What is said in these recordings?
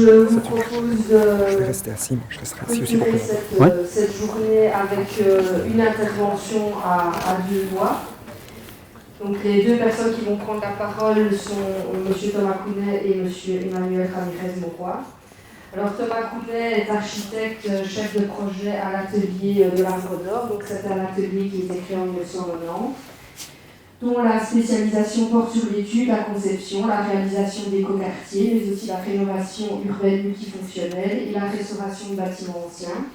je vous propose Je vais rester assis, moi je resterai assis aussi pour clôturer cette journée avec une intervention à deux voix. Donc les deux personnes qui vont prendre la parole sont M. Thomas Counet et M. Emmanuel Ramirez-Mauroy. Alors Thomas Counet est architecte, chef de projet à l'atelier de l'Arbre d'Or. Donc c'est un atelier qui a été créé en 1990, dont la spécialisation porte sur l'étude, la conception, la réalisation d'écoquartiers, mais aussi la rénovation urbaine multifonctionnelle et la restauration de bâtiments anciens.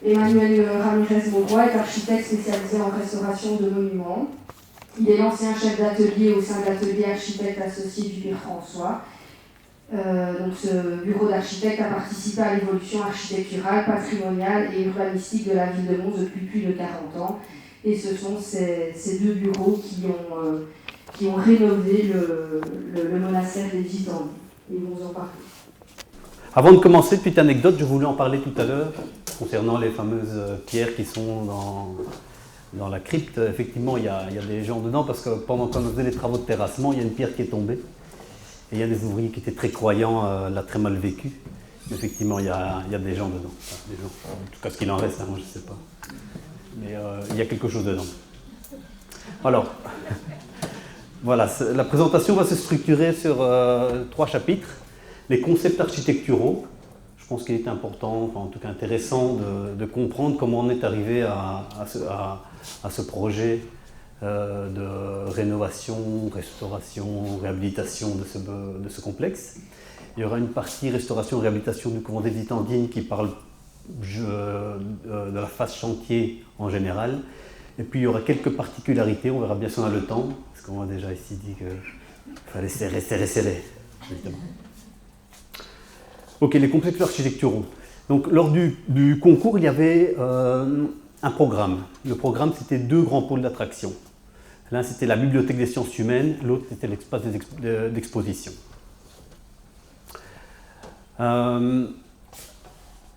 Emmanuel Ramirez-Mauroy est architecte spécialisé en restauration de monuments. Il est l'ancien chef d'atelier au sein de l'atelier architecte associé du Père François. Donc ce bureau d'architecte a participé à l'évolution architecturale, patrimoniale et urbanistique de la ville de Mons depuis plus de 40 ans. Et ce sont ces deux bureaux qui ont rénové le monastère des Visitants. Ils vont en parler. Avant de commencer, petite anecdote, je voulais en parler tout à l'heure, concernant les fameuses pierres qui sont dans la crypte. Effectivement, il y a des gens dedans, parce que pendant qu'on faisait les travaux de terrassement, il y a une pierre qui est tombée. Et il y a des ouvriers qui étaient très croyants, l'a très mal vécu. Effectivement, il y a des gens dedans. Enfin, des gens. En tout cas, ce qu'il en reste, hein, moi je ne sais pas. Mais il y a quelque chose dedans. Alors, voilà, la présentation va se structurer sur 3 chapitres. Les concepts architecturaux. Je pense qu'il est important, enfin, en tout cas intéressant, de comprendre comment on est arrivé à ce projet de rénovation, restauration, réhabilitation de ce complexe. Il y aura une partie restauration et réhabilitation du couvent des Visitandines qui parle de la phase chantier en général. Et puis il y aura quelques particularités, on verra bien si on a le temps, parce qu'on a déjà ici dit qu'il fallait serrer, évidemment. Ok, les complexes architecturaux. Donc lors du concours, il y avait un programme. Le programme, c'était 2 grands pôles d'attraction. L'un, c'était la bibliothèque des sciences humaines, l'autre, c'était l'espace d'exposition.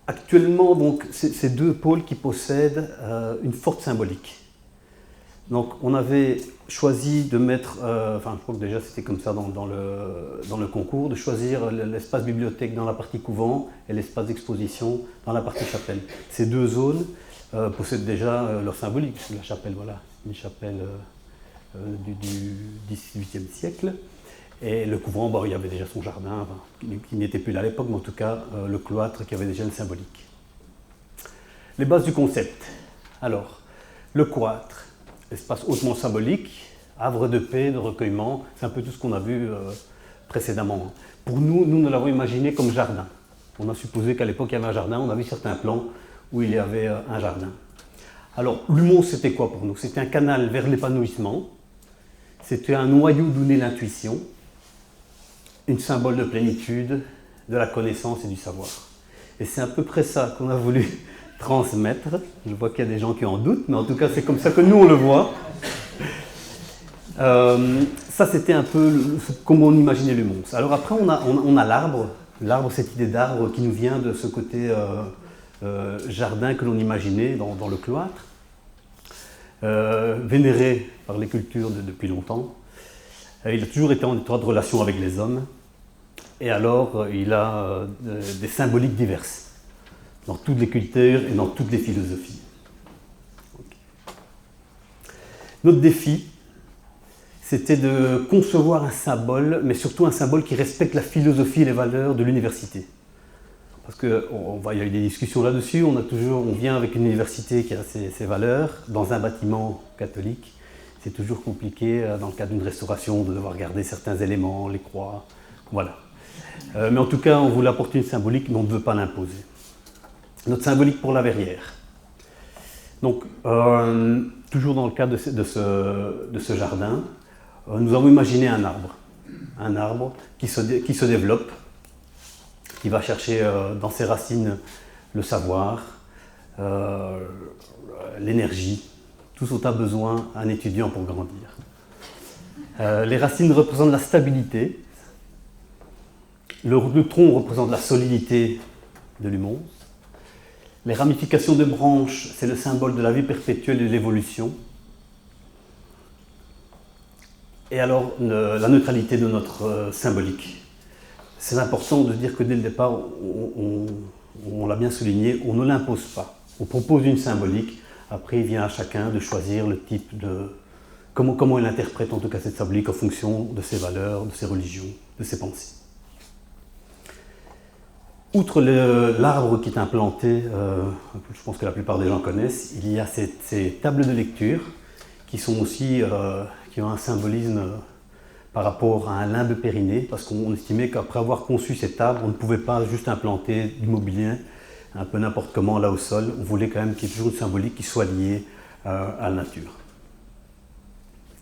Actuellement, donc, ces 2 pôles qui possèdent une forte symbolique. Donc, on avait choisi de mettre, enfin, je crois que déjà c'était comme ça dans le concours, de choisir l'espace bibliothèque dans la partie couvent et l'espace d'exposition dans la partie chapelle. Ces 2 zones possèdent déjà leur symbolique, puisque la chapelle, voilà, une chapelle du XVIIIe siècle. Et le couvent, il y avait déjà son jardin, enfin, qui n'était plus là à l'époque, mais en tout cas le cloître qui avait déjà une symbolique. Les bases du concept. Alors, le cloître, espace hautement symbolique, havre de paix, de recueillement, c'est un peu tout ce qu'on a vu précédemment. Pour nous l'avons imaginé comme jardin. On a supposé qu'à l'époque il y avait un jardin, on a vu certains plans où il y avait un jardin. Alors, l'humour, c'était quoi pour nous? C'était un canal vers l'épanouissement, c'était un noyau d'où naît l'intuition, une symbole de plénitude, de la connaissance et du savoir. Et c'est à peu près ça qu'on a voulu transmettre. Je vois qu'il y a des gens qui en doutent, mais en tout cas, c'est comme ça que nous, on le voit. Ça, c'était un peu comment on imaginait le monstre. Alors après, on a l'arbre. L'arbre, cette idée d'arbre qui nous vient de ce côté jardin que l'on imaginait dans le cloître, vénéré par les cultures depuis longtemps. Il a toujours été en étroite relation avec les hommes. Et alors, il a des symboliques diverses dans toutes les cultures et dans toutes les philosophies. Okay. Notre défi, c'était de concevoir un symbole, mais surtout un symbole qui respecte la philosophie et les valeurs de l'université. Parce qu'il y a eu des discussions là-dessus, on vient avec une université qui a ses valeurs, dans un bâtiment catholique. C'est toujours compliqué, dans le cadre d'une restauration, de devoir garder certains éléments, les croix, voilà. Mais en tout cas, on voulait apporter une symbolique, mais on ne veut pas l'imposer. Notre symbolique pour la verrière. Donc, toujours dans le cadre de ce jardin, nous avons imaginé un arbre qui se développe, qui va chercher dans ses racines le savoir, l'énergie, tout ce dont a besoin un étudiant pour grandir. Les racines représentent la stabilité, le tronc représente la solidité de l'humus. Les ramifications de branches, c'est le symbole de la vie perpétuelle et de l'évolution. Et alors, la neutralité de notre symbolique. c'est important de dire que dès le départ, on l'a bien souligné, on ne l'impose pas. On propose une symbolique, après il vient à chacun de choisir le type de... Comment il interprète en tout cas cette symbolique en fonction de ses valeurs, de ses religions, de ses pensées. Outre l'arbre qui est implanté, je pense que la plupart des gens connaissent, il y a ces tables de lecture qui sont aussi, qui ont un symbolisme par rapport à un limbe périnée, parce qu'on estimait qu'après avoir conçu ces tables, on ne pouvait pas juste implanter du mobilier un peu n'importe comment là au sol. On voulait quand même qu'il y ait toujours une symbolique qui soit liée à la nature.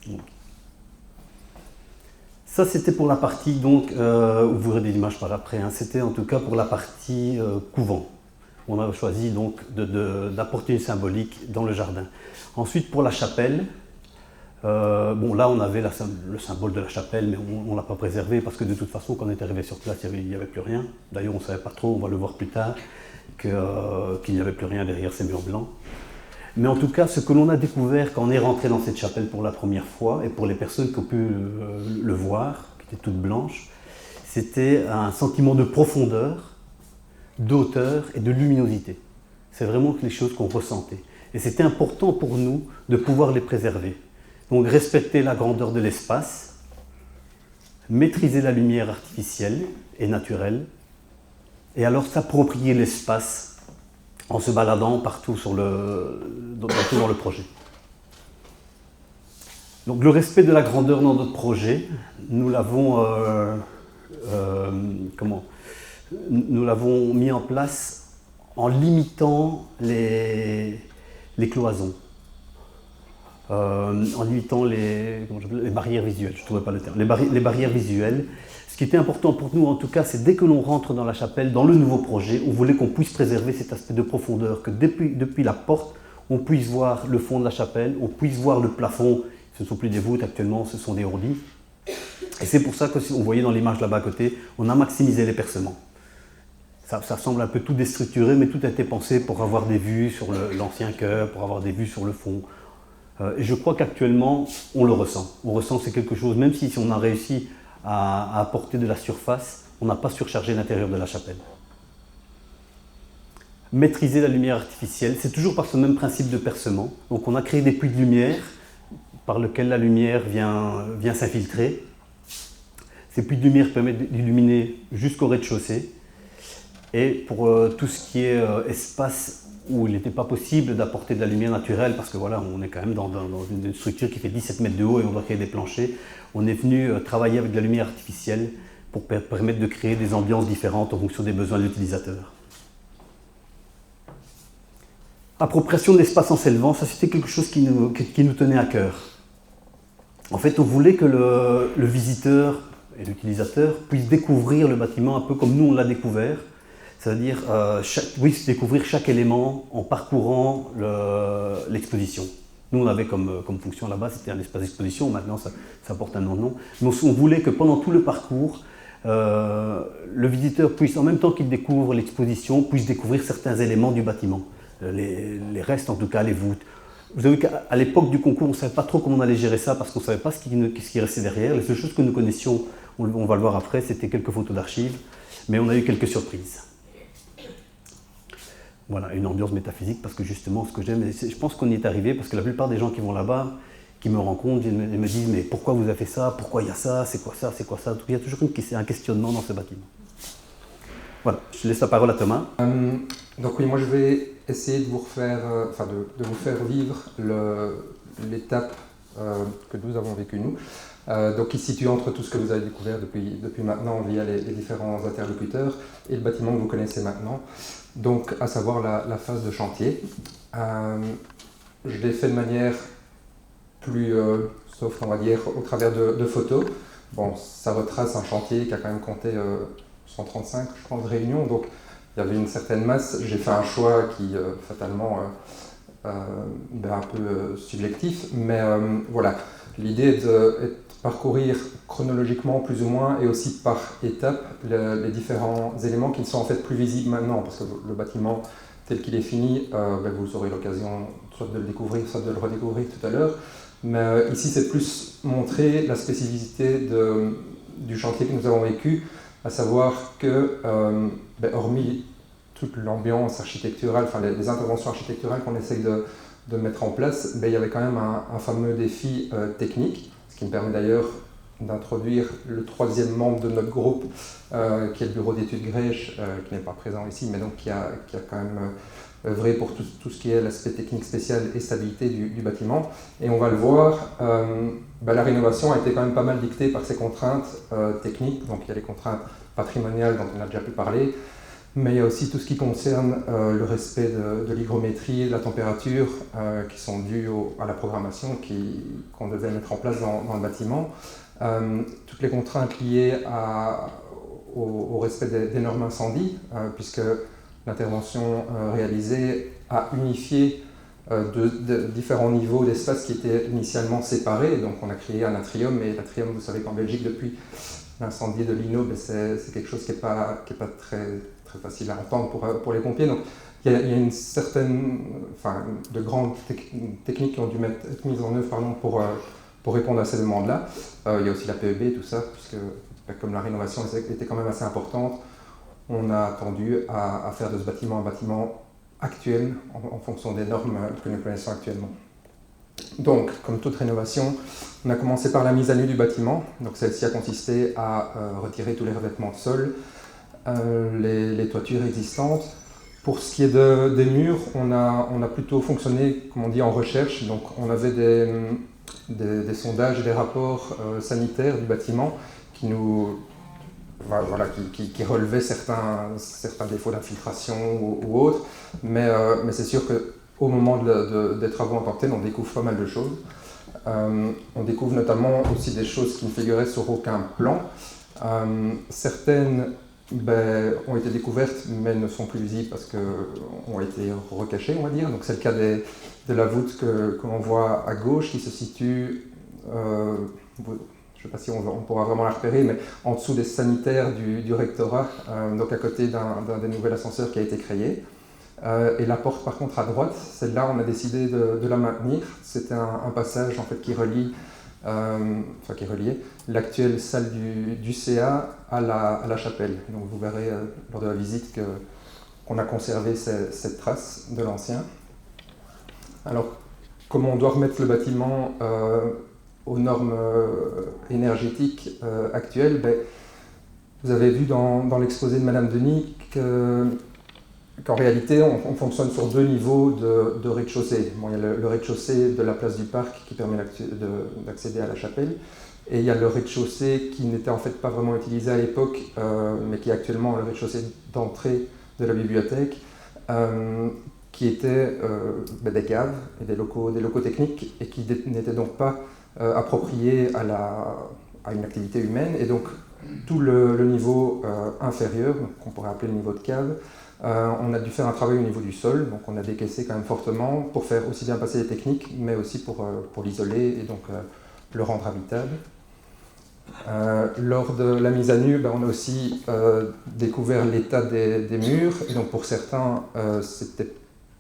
Donc. Ça, c'était pour la partie, donc, vous verrez des images par après, hein. C'était en tout cas pour la partie couvent. On a choisi donc d'apporter une symbolique dans le jardin. Ensuite, pour la chapelle, bon, là, on avait le symbole de la chapelle, mais on ne l'a pas préservé parce que de toute façon, quand on est arrivé sur place, il n'y avait plus rien. D'ailleurs, on ne savait pas trop, on va le voir plus tard, qu'il n'y avait plus rien derrière ces murs blancs. Mais en tout cas, ce que l'on a découvert quand on est rentré dans cette chapelle pour la première fois, et pour les personnes qui ont pu le voir, qui étaient toutes blanches, c'était un sentiment de profondeur, d'auteur et de luminosité. C'est vraiment les choses qu'on ressentait. Et c'était important pour nous de pouvoir les préserver. Donc respecter la grandeur de l'espace, maîtriser la lumière artificielle et naturelle, et alors s'approprier l'espace en se baladant partout dans le projet. Donc le respect de la grandeur dans notre projet, nous l'avons mis en place en limitant les cloisons, en limitant les barrières visuelles, je ne trouvais pas le terme, les barrières visuelles. Ce qui était important pour nous, en tout cas, c'est dès que l'on rentre dans la chapelle, dans le nouveau projet, on voulait qu'on puisse préserver cet aspect de profondeur, que depuis la porte, on puisse voir le fond de la chapelle, on puisse voir le plafond. Ce ne sont plus des voûtes actuellement, ce sont des ourdis. Et c'est pour ça que, si on voyait dans l'image là-bas à côté, on a maximisé les percements. Ça semble un peu tout déstructuré, mais tout a été pensé pour avoir des vues sur l'ancien chœur, pour avoir des vues sur le fond. Et je crois qu'actuellement, on le ressent. On ressent que c'est quelque chose, même si on a réussi à apporter de la surface, on n'a pas surchargé l'intérieur de la chapelle. Maîtriser la lumière artificielle, c'est toujours par ce même principe de percement. Donc on a créé des puits de lumière par lesquels la lumière vient s'infiltrer. Ces puits de lumière permettent d'illuminer jusqu'au rez-de-chaussée. Et pour tout ce qui est espace où il n'était pas possible d'apporter de la lumière naturelle, parce que voilà, on est quand même dans une structure qui fait 17 mètres de haut et on doit créer des planchers, on est venu travailler avec de la lumière artificielle pour permettre de créer des ambiances différentes en fonction des besoins de l'utilisateur. Appropriation de l'espace en s'élevant, ça c'était quelque chose qui nous tenait à cœur. En fait, on voulait que le visiteur et l'utilisateur puissent découvrir le bâtiment un peu comme nous on l'a découvert, c'est-à-dire découvrir chaque élément en parcourant l'exposition. Nous, on avait comme fonction là-bas, c'était un espace d'exposition, maintenant ça porte un nom. Mais on voulait que pendant tout le parcours, le visiteur puisse, en même temps qu'il découvre l'exposition, puisse découvrir certains éléments du bâtiment. Les restes, en tout cas, les voûtes. Vous savez qu'à l'époque du concours, on ne savait pas trop comment on allait gérer ça parce qu'on ne savait pas ce qui restait derrière. Les seules choses que nous connaissions, on va le voir après, c'était quelques photos d'archives, mais on a eu quelques surprises. Voilà, une ambiance métaphysique, parce que justement, ce que j'aime, je pense qu'on y est arrivé, parce que la plupart des gens qui vont là-bas, qui me rencontrent, ils me disent « mais pourquoi vous avez fait ça? Pourquoi il y a ça? C'est quoi ça? C'est quoi ça ?» Il y a toujours un questionnement dans ce bâtiment. Voilà, je laisse la parole à Thomas. Donc oui, moi je vais essayer de vous refaire, de vous faire vivre l'étape que nous avons vécue nous. Donc qui se situe entre tout ce que vous avez découvert depuis maintenant via les différents interlocuteurs et le bâtiment que vous connaissez maintenant. Donc, à savoir la phase de chantier. Je l'ai fait de manière plus soft, on va dire, au travers de photos. Bon, ça retrace un chantier qui a quand même compté 135, je pense, réunions. Donc, il y avait une certaine masse. J'ai fait un choix qui, fatalement, un peu subjectif. Mais voilà, l'idée est de parcourir chronologiquement plus ou moins et aussi par étapes les différents éléments qui ne sont en fait plus visibles maintenant parce que le bâtiment tel qu'il est fini, vous aurez l'occasion soit de le découvrir, soit de le redécouvrir tout à l'heure. Mais ici c'est plus montrer la spécificité du chantier que nous avons vécu à savoir que, hormis toute l'ambiance architecturale, enfin les interventions architecturales qu'on essaye de mettre en place, il y avait quand même un fameux défi technique, ce qui me permet d'ailleurs d'introduire le troisième membre de notre groupe, qui est le bureau d'études Grèche, qui n'est pas présent ici, mais donc qui a quand même œuvré pour tout ce qui est l'aspect technique spécial et stabilité du bâtiment. Et on va le voir, la rénovation a été quand même pas mal dictée par ces contraintes techniques. Donc il y a les contraintes patrimoniales dont on a déjà pu parler, mais il y a aussi tout ce qui concerne le respect de l'hygrométrie, de la température, qui sont dues à la programmation qu'on devait mettre en place dans le bâtiment. Toutes les contraintes liées au respect des normes incendie, puisque l'intervention réalisée a unifié de différents niveaux d'espace qui étaient initialement séparés. Donc on a créé un atrium, et l'atrium, vous savez qu'en Belgique, depuis l'incendie de Lino, c'est quelque chose qui n'est pas très facile à entendre pour les pompiers. Donc il y a une certaine, de grandes techniques qui ont dû être mises en œuvre pour répondre à ces demandes-là. Il y a aussi la PEB, tout ça, puisque comme la rénovation était quand même assez importante, on a attendu à faire de ce bâtiment un bâtiment actuel en fonction des normes que nous connaissons actuellement. Donc, comme toute rénovation, on a commencé par la mise à nu du bâtiment. Donc, celle-ci a consisté à retirer tous les revêtements de sol, les toitures existantes. Pour ce qui est des murs, on a plutôt fonctionné, comme on dit, en recherche. Donc, on avait des sondages et des rapports sanitaires du bâtiment qui relevaient certains défauts d'infiltration ou autres. Mais c'est sûr qu'au moment des travaux en tant que tel, on découvre pas mal de choses. On découvre notamment aussi des choses qui ne figuraient sur aucun plan. Certaines ont été découvertes, mais ne sont plus visibles parce qu'ont été recachées, on va dire. Donc c'est le cas de la voûte que l'on voit à gauche, qui se situe, je ne sais pas si on pourra vraiment la repérer, mais en dessous des sanitaires du rectorat, donc à côté d'un des nouveaux ascenseurs qui a été créé. Et la porte par contre à droite, celle-là on a décidé de la maintenir. C'était un passage en fait qui reliait l'actuelle salle du CA à la chapelle. Donc vous verrez lors de la visite qu'on a conservé cette trace de l'ancien. Alors comment on doit remettre le bâtiment aux normes énergétiques actuelles, vous avez vu dans l'exposé de Madame Denis qu'en réalité, on fonctionne sur deux niveaux de rez-de-chaussée. Bon, il y a le rez-de-chaussée de la place du Parc qui permet d'accéder à la chapelle, et il y a le rez-de-chaussée qui n'était en fait pas vraiment utilisé à l'époque, mais qui est actuellement le rez-de-chaussée d'entrée de la bibliothèque, qui était des caves et des locaux techniques, et qui n'étaient donc pas appropriés à une activité humaine. Et donc tout le niveau inférieur, qu'on pourrait appeler le niveau de cave, on a dû faire un travail au niveau du sol, donc on a décaissé quand même fortement pour faire aussi bien passer les techniques, mais aussi pour l'isoler et donc le rendre habitable. Lors de la mise à nu, on a aussi découvert l'état des murs, et donc pour certains, c'était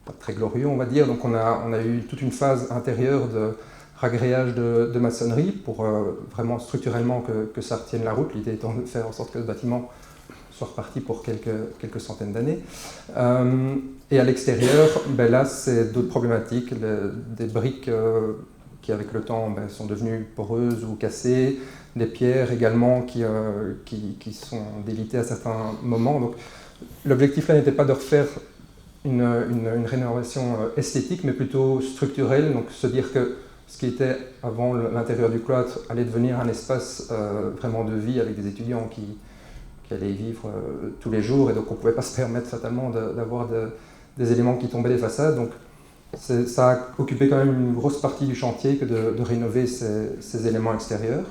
pas très glorieux, on va dire. Donc on a eu toute une phase intérieure de ragréage de maçonnerie pour vraiment structurellement que ça retienne la route, l'idée étant de faire en sorte que ce bâtiment soit reparti pour quelques centaines d'années. Et à l'extérieur, là, c'est d'autres problématiques, des briques qui, avec le temps, sont devenues poreuses ou cassées, des pierres également qui sont délitées à certains moments. Donc, l'objectif là n'était pas de refaire une rénovation esthétique, mais plutôt structurelle, donc se dire que ce qui était avant l'intérieur du cloître allait devenir un espace vraiment de vie avec des étudiants qui allaient y vivre tous les jours, et donc on ne pouvait pas se permettre fatalement d'avoir des éléments qui tombaient des façades. Donc ça a occupé quand même une grosse partie du chantier que de rénover ces éléments extérieurs.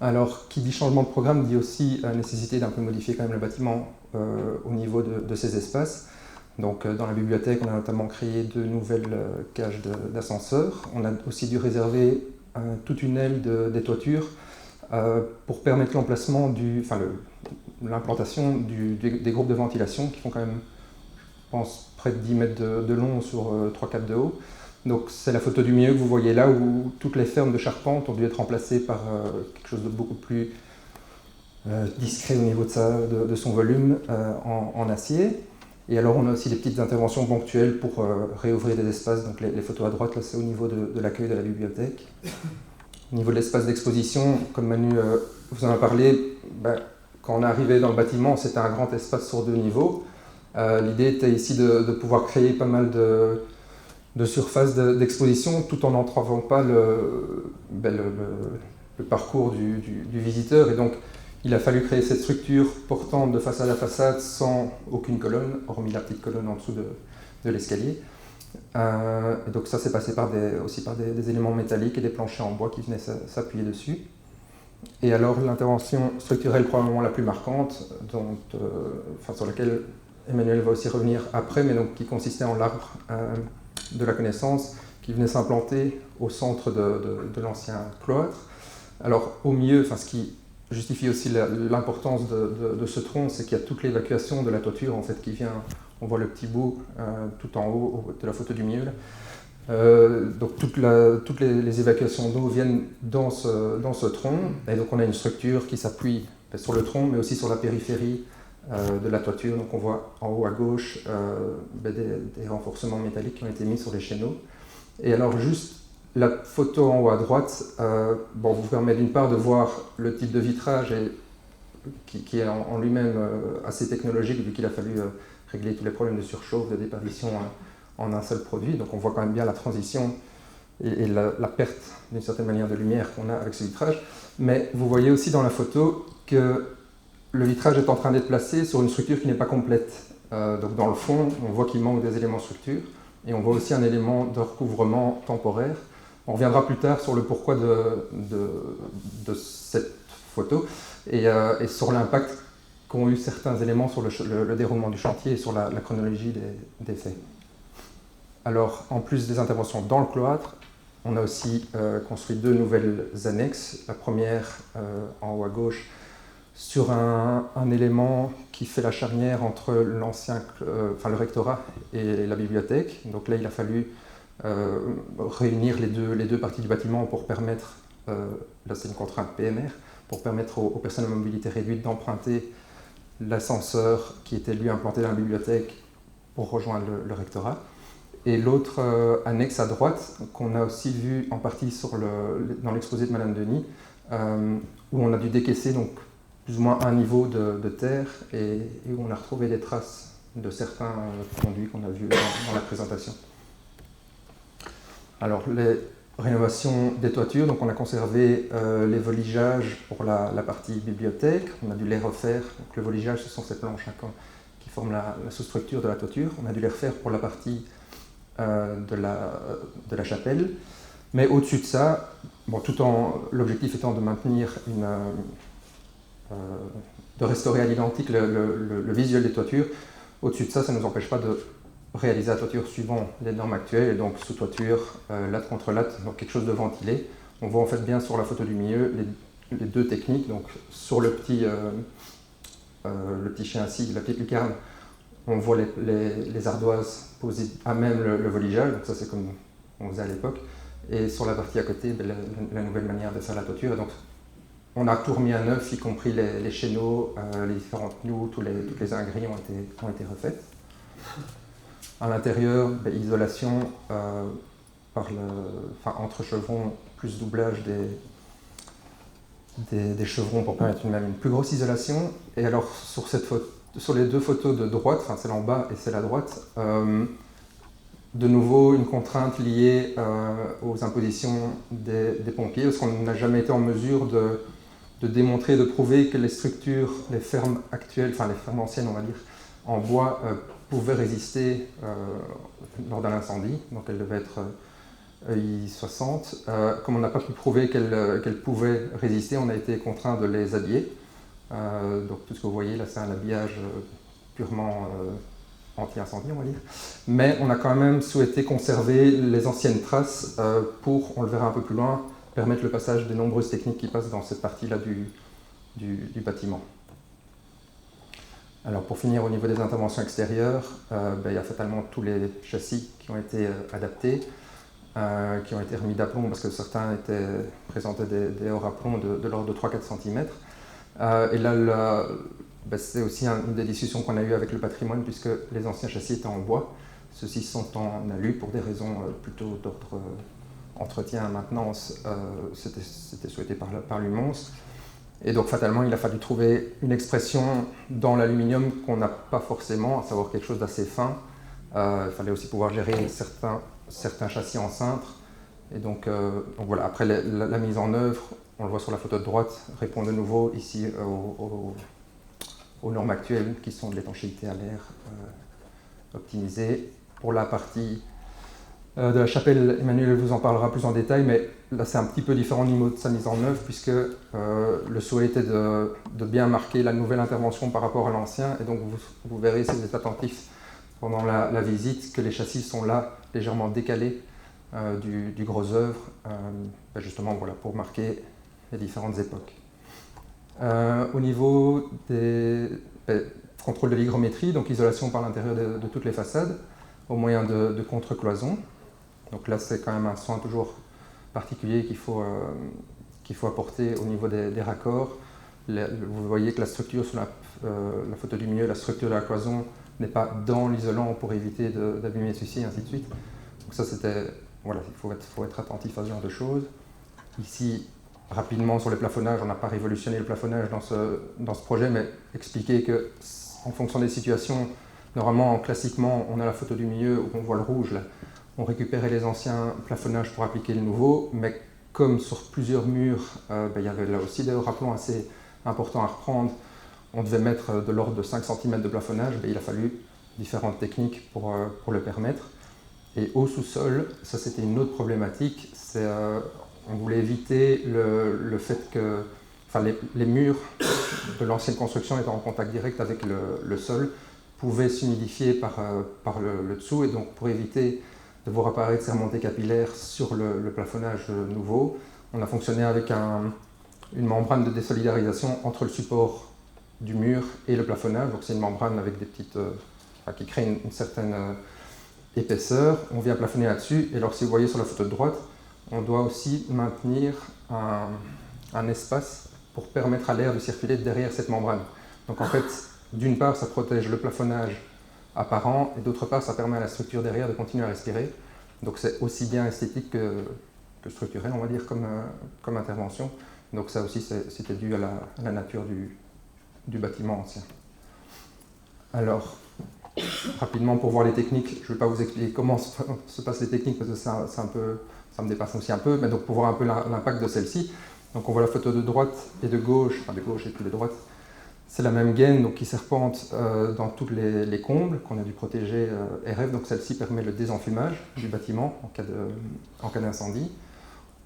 Alors, qui dit changement de programme dit aussi nécessité d'un peu modifier quand même le bâtiment au niveau de ces espaces. Donc dans la bibliothèque, on a notamment créé 2 nouvelles cages d'ascenseurs. On a aussi dû réserver toute une aile des toitures pour permettre l'emplacement l'implantation des groupes de ventilation qui font quand même, je pense, près de 10 mètres de long sur 3-4 de haut. Donc c'est la photo du milieu que vous voyez là, où toutes les fermes de charpente ont dû être remplacées par quelque chose de beaucoup plus discret au niveau de son volume en acier. Et alors on a aussi des petites interventions ponctuelles pour réouvrir des espaces. Donc les photos à droite, là c'est au niveau de l'accueil de la bibliothèque. Au niveau de l'espace d'exposition, comme Manu vous en a parlé, quand on est arrivé dans le bâtiment, c'était un grand espace sur 2 niveaux. L'idée était ici de pouvoir créer pas mal de surfaces d'exposition tout en n'entravant pas le parcours du visiteur. Et donc, il a fallu créer cette structure portante de façade à façade sans aucune colonne, hormis la petite colonne en dessous de l'escalier. Et donc ça, c'est passé aussi par des éléments métalliques et des planchers en bois qui venaient s'appuyer dessus. Et alors, l'intervention structurelle probablement la plus marquante, sur laquelle Emmanuel va aussi revenir après, mais donc qui consistait en l'arbre de la connaissance qui venait s'implanter au centre de l'ancien cloître. Alors au milieu, ce qui justifie aussi l'importance de ce tronc, c'est qu'il y a toute l'évacuation de la toiture en fait qui vient. On voit le petit bout tout en haut de la photo du milieu. Donc toutes les évacuations d'eau viennent dans ce tronc, et donc on a une structure qui s'appuie sur le tronc, mais aussi sur la périphérie de la toiture. Donc on voit en haut à gauche des renforcements métalliques qui ont été mis sur les chéneaux. Et alors juste la photo en haut à droite vous permet d'une part de voir le type de vitrage qui est en lui-même assez technologique, vu qu'il a fallu régler tous les problèmes de surchauffe, de déperdition en un seul produit. Donc on voit quand même bien la transition et la perte d'une certaine manière de lumière qu'on a avec ce vitrage. Mais vous voyez aussi dans la photo que le vitrage est en train d'être placé sur une structure qui n'est pas complète. Donc dans le fond, on voit qu'il manque des éléments structure, et on voit aussi un élément de recouvrement temporaire. On reviendra plus tard sur le pourquoi de cette photo et sur l'impact qu'ont eu certains éléments sur le déroulement du chantier et sur la chronologie des faits. Alors, en plus des interventions dans le cloître, on a aussi construit 2 nouvelles annexes. La première, en haut à gauche, sur un élément qui fait la charnière entre le rectorat et la bibliothèque. Donc là, il a fallu réunir les deux parties du bâtiment pour permettre, là c'est une contrainte PMR, pour permettre aux personnes à mobilité réduite d'emprunter l'ascenseur qui était lui implanté dans la bibliothèque pour rejoindre le rectorat. Et l'autre annexe à droite, qu'on a aussi vu en partie dans l'exposé de Madame Denis, où on a dû décaisser donc, plus ou moins un niveau de terre et où on a retrouvé des traces de certains conduits qu'on a vus dans la présentation. Alors, les rénovations des toitures, donc on a conservé les voligeages pour la partie bibliothèque, on a dû les refaire. Donc, le voligeage, ce sont ces planches qui forment la sous-structure de la toiture. On a dû les refaire pour la partie de la chapelle. Mais au-dessus de ça, l'objectif étant de maintenir de restaurer à l'identique le visuel des toitures, au-dessus de ça, ça ne nous empêche pas de réaliser la toiture suivant les normes actuelles, et donc sous toiture, latte contre latte, donc quelque chose de ventilé. On voit en fait bien sur la photo du milieu les 2 techniques. Donc sur le petit chien assis, la petite lucarne, on voit les ardoises posées à même le voligeage, donc ça c'est comme on faisait à l'époque. Et sur la partie à côté, la nouvelle manière de faire la toiture. Et donc on a tout remis à neuf, y compris les chéneaux, les différentes noues, toutes les ingrilles ont été refaites. À l'intérieur, isolation entre chevrons, plus doublage des chevrons pour permettre une plus grosse isolation. Et alors sur les 2 photos de droite, celle en bas et celle à droite, de nouveau une contrainte liée aux impositions des pompiers, parce qu'on n'a jamais été en mesure de démontrer, de prouver que les structures, les fermes actuelles, les fermes anciennes on va dire, en bois pouvaient résister lors d'un incendie, donc elles devaient être EI60. Comme on n'a pas pu prouver qu'elles pouvaient résister, on a été contraint de les habiller. Donc tout ce que vous voyez là, c'est un habillage purement anti-incendie, on va dire. Mais on a quand même souhaité conserver les anciennes traces pour, on le verra un peu plus loin, permettre le passage des nombreuses techniques qui passent dans cette partie-là du bâtiment. Alors pour finir, au niveau des interventions extérieures, il y a fatalement tous les châssis qui ont été adaptés, qui ont été remis d'aplomb parce que certains présentaient des hors-aplomb de l'ordre de 3-4 cm. Et là, c'est aussi une des discussions qu'on a eues avec le patrimoine, puisque les anciens châssis étaient en bois. Ceux-ci sont en alu pour des raisons plutôt d'ordre entretien et maintenance. C'était souhaité par l'UMONS. Et donc fatalement, il a fallu trouver une expression dans l'aluminium qu'on n'a pas forcément, à savoir quelque chose d'assez fin. Il fallait aussi pouvoir gérer certains châssis en cintre. Et donc voilà, après la mise en œuvre, on le voit sur la photo de droite, répond de nouveau ici aux normes actuelles qui sont de l'étanchéité à l'air optimisée. Pour la partie de la chapelle, Emmanuel vous en parlera plus en détail, mais là c'est un petit peu différent au niveau de sa mise en œuvre, puisque le souhait était de bien marquer la nouvelle intervention par rapport à l'ancien, et donc vous verrez, si vous êtes attentifs pendant la visite, que les châssis sont là légèrement décalés du gros œuvre, justement voilà, pour marquer les différentes époques. Au niveau des contrôle de l'hygrométrie, donc isolation par l'intérieur de toutes les façades, au moyen de contre-cloisons. Donc là, c'est quand même un soin toujours particulier qu'il faut apporter au niveau des raccords. Vous voyez que la structure sur la photo du milieu, la structure de la cloison n'est pas dans l'isolant pour éviter d'abîmer ceci, et ainsi de suite. Donc ça, voilà, il faut être attentif à ce genre de choses. Ici, rapidement sur le plafonnage, on n'a pas révolutionné le plafonnage dans ce projet, mais expliquer qu'en fonction des situations, normalement, classiquement, on a la photo du milieu où on voit le rouge. Là. On récupérait les anciens plafonnages pour appliquer le nouveau, mais comme sur plusieurs murs, il y avait là aussi des rappelons assez importants à reprendre. On devait mettre de l'ordre de 5 cm de plafonnage, il a fallu différentes techniques pour le permettre. Et au sous-sol, ça c'était une autre problématique, on voulait éviter le fait que les murs de l'ancienne construction étant en contact direct avec le sol pouvaient s'humidifier par le dessous, et donc pour éviter de voir apparaître ces remontées capillaires sur le plafonnage nouveau, on a fonctionné avec une membrane de désolidarisation entre le support du mur et le plafonnage. Donc c'est une membrane avec des petites, qui crée une certaine épaisseur. On vient plafonner là-dessus, et alors si vous voyez sur la photo de droite, on doit aussi maintenir un espace pour permettre à l'air de circuler derrière cette membrane. Donc en fait, d'une part, ça protège le plafonnage apparent, et d'autre part, ça permet à la structure derrière de continuer à respirer. Donc c'est aussi bien esthétique que structurel, on va dire, comme intervention. Donc ça aussi, c'était dû à la nature du bâtiment ancien. Alors, rapidement, pour voir les techniques, je ne vais pas vous expliquer comment se passent les techniques, parce que ça me dépasse aussi un peu, mais donc pour voir un peu l'impact de celle-ci. Donc on voit la photo de droite et de gauche, enfin de gauche et puis de droite. C'est la même gaine donc, qui serpente dans tous les combles qu'on a dû protéger RF. Donc celle-ci permet le désenfumage du bâtiment en cas d'incendie.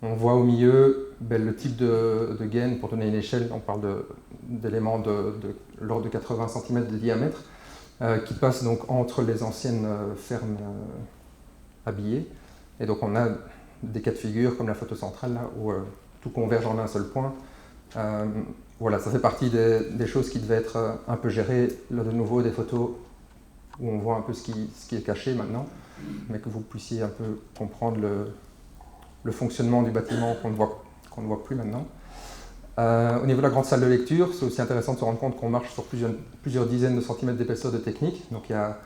On voit au milieu le type de gaine, pour donner une échelle, on parle d'éléments de l'ordre de 80 cm de diamètre, qui passent donc entre les anciennes fermes habillées. Et donc on a des cas de figure comme la photo centrale là, où tout converge en un seul point. Voilà, ça fait partie des choses qui devaient être un peu gérées. Là de nouveau des photos où on voit un peu ce qui est caché maintenant, mais que vous puissiez un peu comprendre le fonctionnement du bâtiment qu'on ne voit plus maintenant. Au niveau de la grande salle de lecture, c'est aussi intéressant de se rendre compte qu'on marche sur plusieurs dizaines de centimètres d'épaisseur de technique. Donc il y a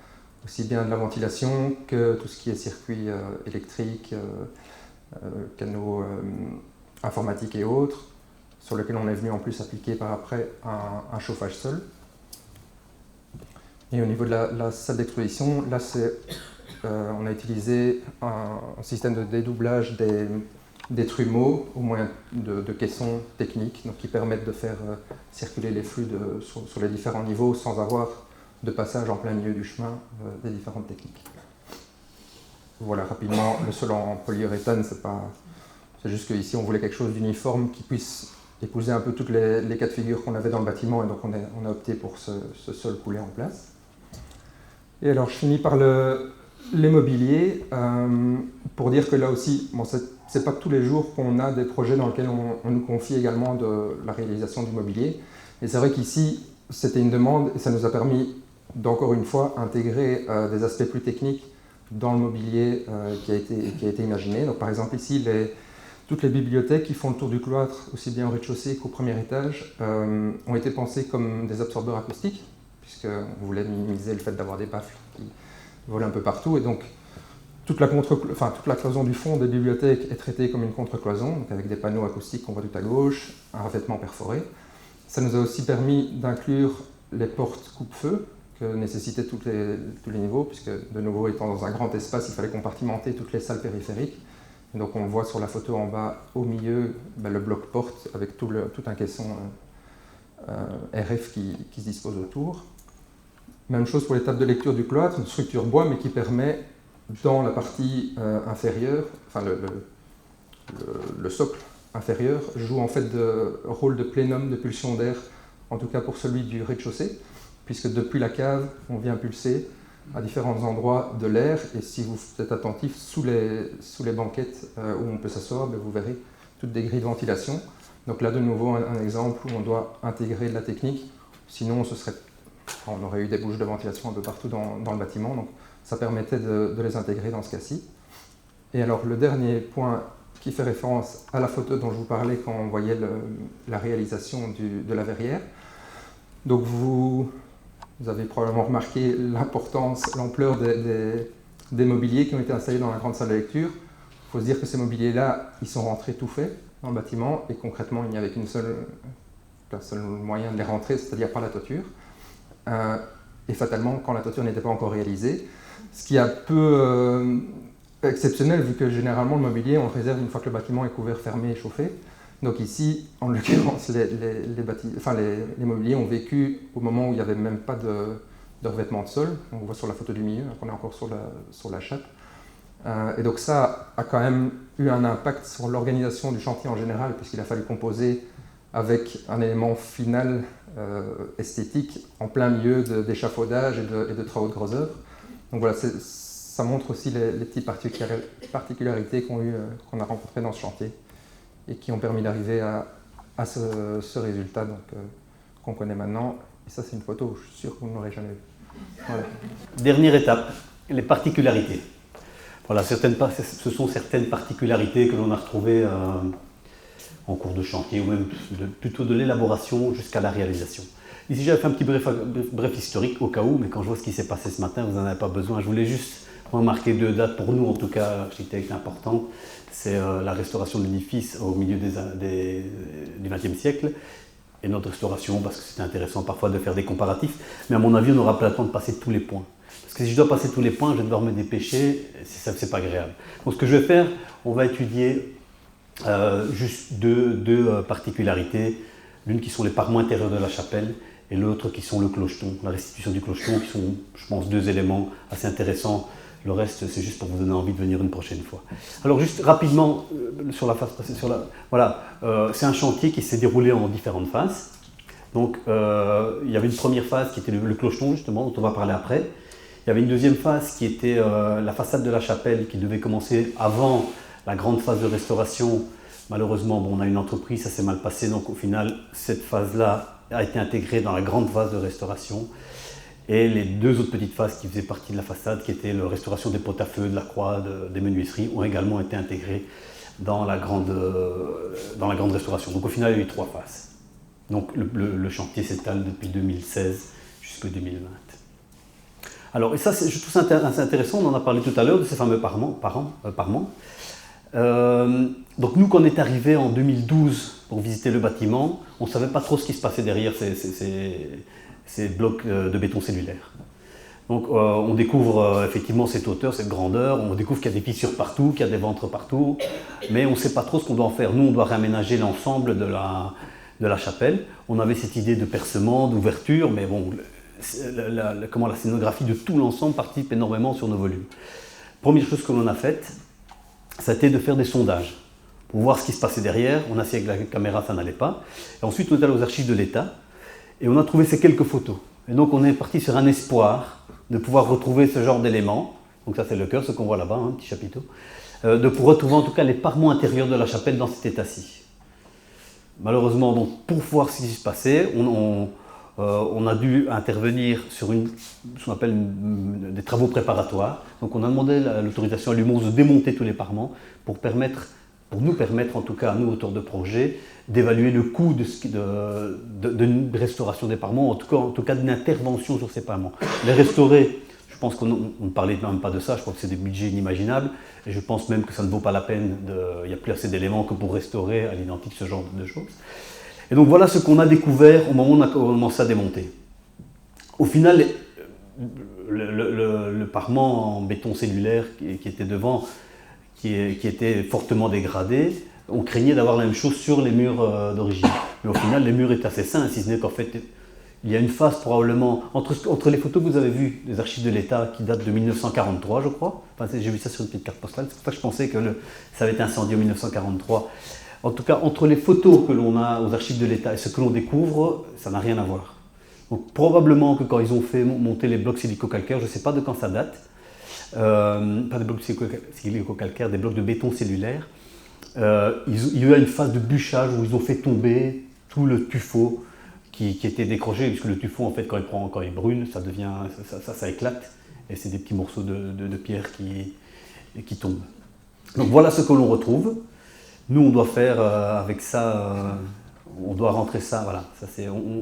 aussi bien de la ventilation que tout ce qui est circuit électrique, canaux informatiques et autres, sur lequel on est venu en plus appliquer par après un chauffage sol. Et au niveau de la salle d'exposition, là on a utilisé un système de dédoublage des trumeaux au moyen de caissons techniques, donc qui permettent de faire circuler les flux sur les différents niveaux sans avoir de passage en plein milieu du chemin des différentes techniques. Voilà, rapidement, le sol en polyuréthane, c'est juste qu'ici on voulait quelque chose d'uniforme qui puisse épouser un peu toutes les cas de figure qu'on avait dans le bâtiment, et donc on a opté pour ce sol coulé en place. Et alors je finis par les mobiliers, pour dire que là aussi, bon, c'est pas tous les jours qu'on a des projets dans lesquels on nous confie également de la réalisation du mobilier. Et c'est vrai qu'ici, c'était une demande, et ça nous a permis d'encore une fois intégrer des aspects plus techniques dans le mobilier qui a été imaginé. Donc par exemple ici, toutes les bibliothèques qui font le tour du cloître, aussi bien au rez-de-chaussée qu'au premier étage, ont été pensées comme des absorbeurs acoustiques, puisqu'on voulait minimiser le fait d'avoir des baffles qui volent un peu partout. Et donc, toute la cloison du fond des bibliothèques est traitée comme une contre-cloison, donc avec des panneaux acoustiques qu'on voit tout à gauche, un revêtement perforé. Ça nous a aussi permis d'inclure les portes coupe-feu que nécessitaient tous les niveaux, puisque de nouveau, étant dans un grand espace, il fallait compartimenter toutes les salles périphériques. Et donc on le voit sur la photo en bas, au milieu, le bloc porte avec tout un caisson RF qui se dispose autour. Même chose pour les tables de lecture du cloître, une structure bois, mais qui permet, dans la partie inférieure, enfin le socle inférieur, joue en fait de rôle de plénum de pulsion d'air, en tout cas pour celui du rez-de-chaussée, puisque depuis la cave, on vient pulser à différents endroits de l'air, et si vous êtes attentif, sous les banquettes où on peut s'asseoir, vous verrez toutes des grilles de ventilation. Donc là, de nouveau, un exemple où on doit intégrer de la technique, sinon on aurait eu des bouches de ventilation un peu partout dans le bâtiment, donc ça permettait de les intégrer dans ce cas-ci. Et alors, le dernier point qui fait référence à la photo dont je vous parlais quand on voyait la réalisation de la verrière. Donc vous avez probablement remarqué l'importance, l'ampleur des mobiliers qui ont été installés dans la grande salle de lecture. Il faut se dire que ces mobiliers-là, ils sont rentrés tout faits dans le bâtiment, et concrètement, il n'y avait qu'un seul moyen de les rentrer, c'est-à-dire par la toiture. Et fatalement, quand la toiture n'était pas encore réalisée, ce qui est un peu exceptionnel, vu que généralement le mobilier, on le réserve une fois que le bâtiment est couvert, fermé et chauffé. Donc ici, en l'occurrence, les mobiliers ont vécu au moment où il n'y avait même pas de revêtement de sol. On voit sur la photo du milieu, qu'on est encore sur la chape. Et donc ça a quand même eu un impact sur l'organisation du chantier en général, puisqu'il a fallu composer avec un élément final esthétique en plein milieu d'échafaudage et de travaux de gros œuvre. Donc voilà, ça montre aussi les petites particularités qu'on a rencontrées dans ce chantier et qui ont permis d'arriver à ce résultat qu'on connaît maintenant. Et ça, c'est une photo, je suis sûr que vous ne l'aurez jamais vue. Voilà. Dernière étape, les particularités. Voilà, ce sont certaines particularités que l'on a retrouvées en cours de chantier, ou même plutôt de l'élaboration jusqu'à la réalisation. Ici, j'avais fait un petit bref historique au cas où, mais quand je vois ce qui s'est passé ce matin, vous n'en avez pas besoin. Je voulais juste remarquer 2 dates pour nous, en tout cas, architectes importantes. C'est la restauration de l'édifice au milieu du XXe siècle et notre restauration, parce que c'est intéressant parfois de faire des comparatifs. Mais à mon avis, on n'aura pas le temps de passer tous les points. Parce que si je dois passer tous les points, je vais devoir me dépêcher, c'est pas agréable. Donc ce que je vais faire, on va étudier juste deux particularités. L'une qui sont les parements intérieurs de la chapelle et l'autre qui sont le clocheton, la restitution du clocheton, qui sont, je pense, 2 éléments assez intéressants. Le reste, c'est juste pour vous donner envie de venir une prochaine fois. Alors juste rapidement, sur la phase passée, c'est un chantier qui s'est déroulé en différentes phases. Donc il y avait une première phase qui était le clocheton, justement, dont on va parler après. Il y avait une deuxième phase qui était la façade de la chapelle, qui devait commencer avant la grande phase de restauration. Malheureusement, on a une entreprise, ça s'est mal passé, donc au final, cette phase-là a été intégrée dans la grande phase de restauration. Et les 2 autres petites phases qui faisaient partie de la façade, qui étaient la restauration des pots-à-feu, de la croix, des menuiseries, ont également été intégrées dans la grande restauration. Donc au final, il y a eu 3 phases. Donc le chantier s'étale depuis 2016 jusqu'en 2020. Alors, et ça, je trouve ça assez intéressant, on en a parlé tout à l'heure, de ces fameux parements. Donc nous, quand on est arrivé en 2012 pour visiter le bâtiment, on ne savait pas trop ce qui se passait derrière ces blocs de béton cellulaire. Donc on découvre effectivement cette hauteur, cette grandeur, on découvre qu'il y a des fissures partout, qu'il y a des ventres partout, mais on ne sait pas trop ce qu'on doit en faire. Nous, on doit réaménager l'ensemble de la chapelle. On avait cette idée de percement, d'ouverture, mais bon, la scénographie de tout l'ensemble participe énormément sur nos volumes. Première chose que l'on a faite, c'était de faire des sondages pour voir ce qui se passait derrière. On a essayé avec la caméra, ça n'allait pas. Et ensuite, on est allé aux archives de l'État et on a trouvé ces quelques photos. Et donc, on est parti sur un espoir de pouvoir retrouver ce genre d'éléments. Donc ça, c'est le chœur, ce qu'on voit là-bas, un petit chapiteau. De pouvoir retrouver en tout cas les parements intérieurs de la chapelle dans cet état-ci. Malheureusement, donc, pour voir ce qui se passait, on a dû intervenir sur ce qu'on appelle des travaux préparatoires. Donc on a demandé l'autorisation à l'UMOS de démonter tous les parements pour permettre pour nous permettre, en tout cas à nous, auteurs de projet, d'évaluer le coût d'une restauration des parements, en tout cas d'une intervention sur ces parements. Les restaurer, je pense qu'on ne parlait même pas de ça, je crois que c'est des budgets inimaginables, et je pense même que ça ne vaut pas la peine, il n'y a plus assez d'éléments que pour restaurer à l'identique ce genre de choses. Et donc voilà ce qu'on a découvert au moment où on a commencé à démonter. Au final, le parement en béton cellulaire qui était devant, qui était fortement dégradé, on craignait d'avoir la même chose sur les murs d'origine. Mais au final, les murs étaient assez sains, si ce n'est qu'en fait, il y a une phase probablement, entre les photos que vous avez vues des archives de l'État qui datent de 1943, je crois, enfin, j'ai vu ça sur une petite carte postale, c'est pour ça que je pensais que ça avait été incendié en 1943. En tout cas, entre les photos que l'on a aux archives de l'État et ce que l'on découvre, ça n'a rien à voir. Donc probablement que quand ils ont fait monter les blocs silico-calcaires, je ne sais pas de quand ça date, pas des blocs silico-calcaires, des blocs de béton cellulaire, il y a eu une phase de bûchage où ils ont fait tomber tout le tuffeau qui était décroché, puisque le tuffeau, en fait, quand il brûle, ça éclate, et c'est des petits morceaux de pierre qui tombent. Donc voilà ce que l'on retrouve. Nous, on doit faire avec ça, on doit rentrer ça, voilà.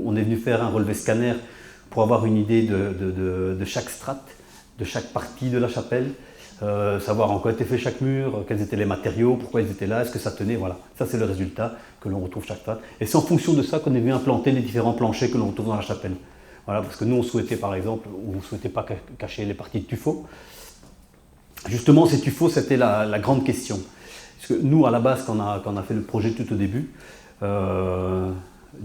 On est venu faire un relevé scanner pour avoir une idée de chaque strate, de chaque partie de la chapelle, savoir en quoi était fait chaque mur, quels étaient les matériaux, pourquoi ils étaient là, est-ce que ça tenait, voilà. Ça, c'est le résultat que l'on retrouve chaque strate. Et c'est en fonction de ça qu'on est venu implanter les différents planchers que l'on retrouve dans la chapelle. Voilà, parce que nous, on souhaitait, par exemple, on ne souhaitait pas cacher les parties de tuffeau. Justement, ces tuffeaux, c'était la grande question. Parce que nous, à la base, quand on a fait le projet tout au début,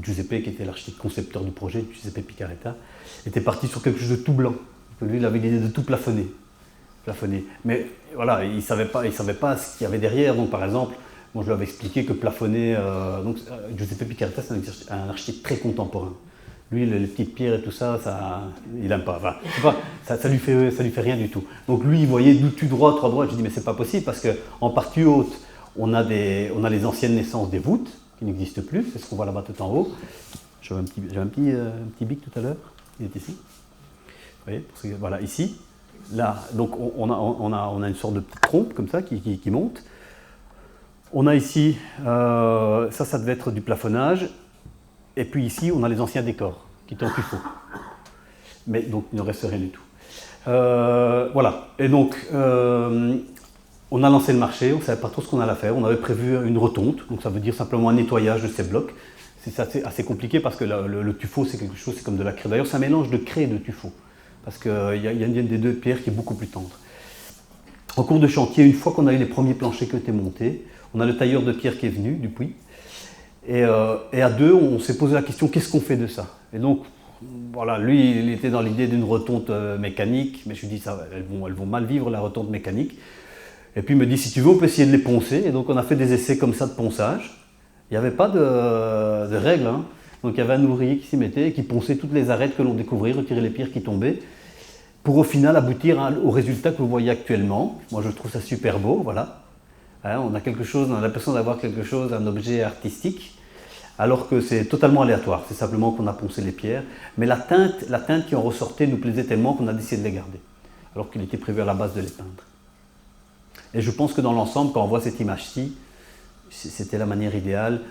Giuseppe, qui était l'architecte concepteur du projet, Giuseppe Picaretta, était parti sur quelque chose de tout blanc. Lui, il avait l'idée de tout plafonner. Mais voilà, il ne savait pas ce qu'il y avait derrière. Donc, par exemple, moi, je lui avais expliqué que plafonner... Giuseppe Picaretta, c'est un architecte très contemporain. Lui, les petites pierres et tout ça, il n'aime pas. Enfin, ça lui fait rien du tout. Donc lui, il voyait tout droit. Je dis mais c'est pas possible parce qu'en partie haute, on a les anciennes naissances des voûtes qui n'existent plus. C'est ce qu'on voit là-bas tout en haut. J'avais un petit bic tout à l'heure. Il est ici. Vous voyez, voilà, ici. Là, donc on a une sorte de petite trompe comme ça qui monte. On a ici, ça devait être du plafonnage. Et puis ici, on a les anciens décors qui étaient en tuffeau. Mais donc, il ne reste rien du tout. Voilà. Et donc, on a lancé le marché, on ne savait pas trop ce qu'on allait faire. On avait prévu une retonte, donc ça veut dire simplement un nettoyage de ces blocs. C'est assez compliqué parce que le tuffeau, c'est quelque chose, c'est comme de la craie. D'ailleurs, c'est un mélange de craie et de tuffeau. Parce qu'il y a une des deux pierres qui est beaucoup plus tendre. En cours de chantier, une fois qu'on a eu les premiers planchers qui ont été montés, on a le tailleur de pierre qui est venu, du puits. Et à deux, on s'est posé la question, qu'est-ce qu'on fait de ça? Et donc, voilà, lui, il était dans l'idée d'une retonte mécanique, mais je lui ai dit, elles vont mal vivre la retonte mécanique. Et puis il me dit, si tu veux, on peut essayer de les poncer. Et donc on a fait des essais comme ça de ponçage. Il n'y avait pas de règles, hein. Donc il y avait un ouvrier qui s'y mettait et qui ponçait toutes les arêtes que l'on découvrait, retirait les pierres qui tombaient, pour au final aboutir au résultat que vous voyez actuellement. Moi, je trouve ça super beau, voilà. Hein, on a l'impression d'avoir quelque chose, un objet artistique, alors que c'est totalement aléatoire. C'est simplement qu'on a poncé les pierres. Mais la teinte qui en ressortait nous plaisait tellement qu'on a décidé de les garder, alors qu'il était prévu à la base de les peindre. Et je pense que dans l'ensemble, quand on voit cette image-ci, c'était la manière idéale.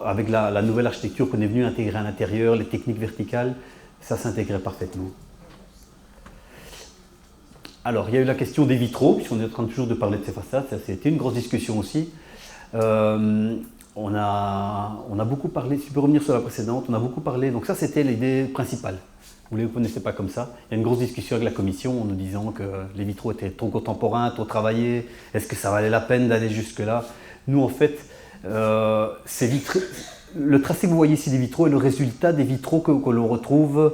Avec la nouvelle architecture qu'on est venu intégrer à l'intérieur, les techniques verticales, ça s'intégrait parfaitement. Alors, il y a eu la question des vitraux, puisqu'on est en train toujours de parler de ces façades, ça c'était une grosse discussion aussi. On a beaucoup parlé, si je peux revenir sur la précédente, on a beaucoup parlé, donc ça c'était l'idée principale. Vous ne les connaissez pas comme ça. Il y a une grosse discussion avec la commission en nous disant que les vitraux étaient trop contemporains, trop travaillés, est-ce que ça valait la peine d'aller jusque-là? Nous en fait, le tracé que vous voyez ici des vitraux est le résultat des vitraux que l'on retrouve.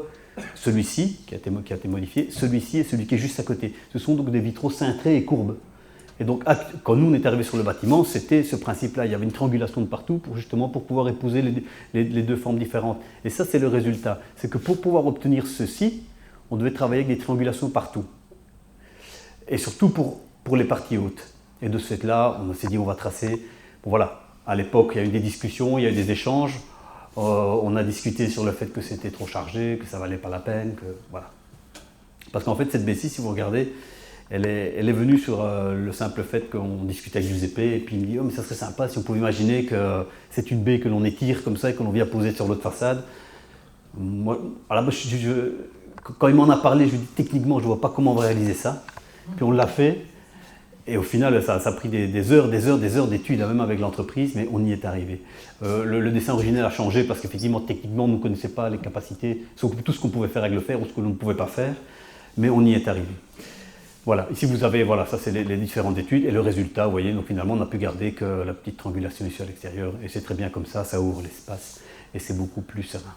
Celui-ci, qui a été modifié, celui-ci et celui qui est juste à côté. Ce sont donc des vitraux cintrés et courbes. Et donc, quand nous, on est arrivé sur le bâtiment, c'était ce principe-là. Il y avait une triangulation de partout pour pouvoir épouser les deux formes différentes. Et ça, c'est le résultat. C'est que pour pouvoir obtenir ceci, on devait travailler avec des triangulations partout. Et surtout pour les parties hautes. Et de ce fait-là, on s'est dit, on va tracer. Bon, voilà. À l'époque, il y a eu des discussions, il y a eu des échanges. On a discuté sur le fait que c'était trop chargé, que ça valait pas la peine, que voilà. Parce qu'en fait, cette baie-ci, si vous regardez, elle est venue sur le simple fait qu'on discutait avec Giuseppe et puis il me dit oh mais ça serait sympa si on pouvait imaginer que c'est une baie que l'on étire comme ça et que l'on vient poser sur l'autre façade. Moi, alors, quand il m'en a parlé, je lui ai dit techniquement je ne vois pas comment on va réaliser ça. Puis on l'a fait et au final ça a pris des heures d'études même avec l'entreprise, mais on y est arrivé. Le dessin originel a changé parce qu'effectivement techniquement on ne connaissait pas les capacités, tout ce qu'on pouvait faire avec le fer ou ce que l'on ne pouvait pas faire, mais on y est arrivé. Voilà, ici vous avez, voilà, ça c'est les différentes études et le résultat, vous voyez, donc finalement on n'a pu garder que la petite triangulation ici à l'extérieur et c'est très bien comme ça ouvre l'espace et c'est beaucoup plus serein.